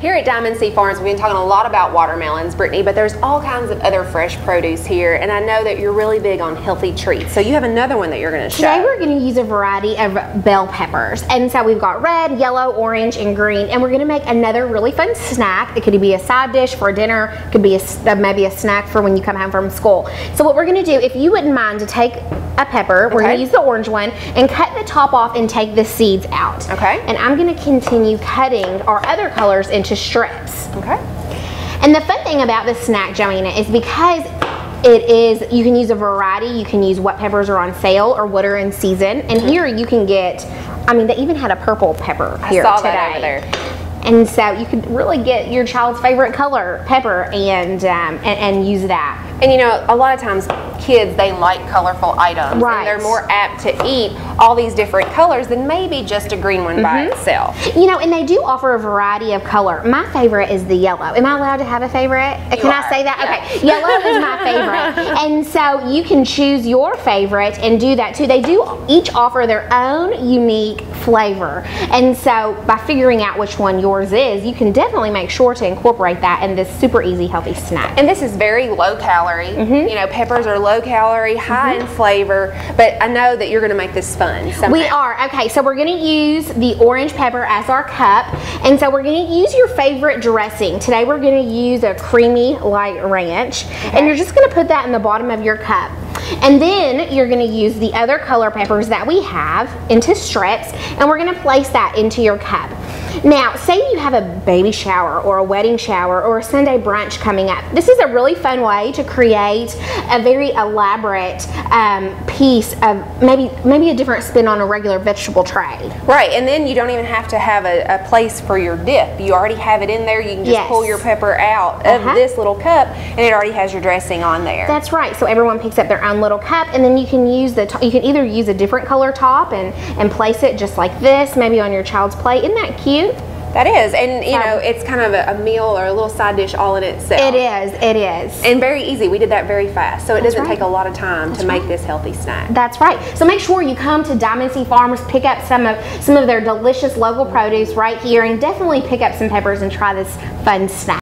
Here at Diamond Sea Farms, we've been talking a lot about watermelons, Brittany, but there's all kinds of other fresh produce here, and I know that you're really big on healthy treats. So you have another one that you're going to show. Today we're going to use a variety of bell peppers, and so we've got red, yellow, orange, and green, and we're going to make another really fun snack. It could be a side dish for dinner, it could be maybe a snack for when you come home from school. So what we're going to do, if you wouldn't mind to take a pepper, we're going to use the orange one, and cut the top off and take the seeds out. Okay. And I'm going to continue cutting our other colors into strips. Okay. And the fun thing about this snack, Joanna, is because you can use a variety. You can use what peppers are on sale or what are in season. And here you can get, I mean, they even had a purple pepper here I saw today. that over there. And so you could really get your child's favorite color, pepper, and use that. And you know, a lot of times kids, they like colorful items. Right. And they're more apt to eat all these different colors than maybe just a green one by itself. You know, and they do offer a variety of color. My favorite is the yellow. Am I allowed to have a favorite? Can I say that? Yeah. Okay. Yellow is my favorite. And so you can choose your favorite and do that too. They do each offer their own unique flavor. And so by figuring out which one yours is, you can definitely make sure to incorporate that in this super easy healthy snack. And this is very low calorie. You know, peppers are low calorie, high in flavor, but I know that you're going to make this fun somehow. We are. Okay, so we're going to use the orange pepper as our cup, and so we're going to use your favorite dressing. Today we're going to use a creamy light ranch, and you're just going to put that in the bottom of your cup. And then you're going to use the other color peppers that we have into strips, and we're going to place that into your cup. Now, say you have a baby shower or a wedding shower or a Sunday brunch coming up. This is a really fun way to create a very elaborate piece of maybe a different spin on a regular vegetable tray. Right, and then you don't even have to have a place for your dip. You already have it in there. You can just pull your pepper out of this little cup, and it already has your dressing on there. That's right. So everyone picks up their own little cup, and then you can use you can either use a different color top and place it just like this, maybe on your child's plate. Isn't that cute? That is, and you know, it's kind of a meal or a little side dish all in itself. It is, it is. And very easy. We did that very fast, so it doesn't take a lot of time to make this healthy snack. That's right. So make sure you come to Diamond Sea Farmers, pick up some of their delicious local produce right here, and definitely pick up some peppers and try this fun snack.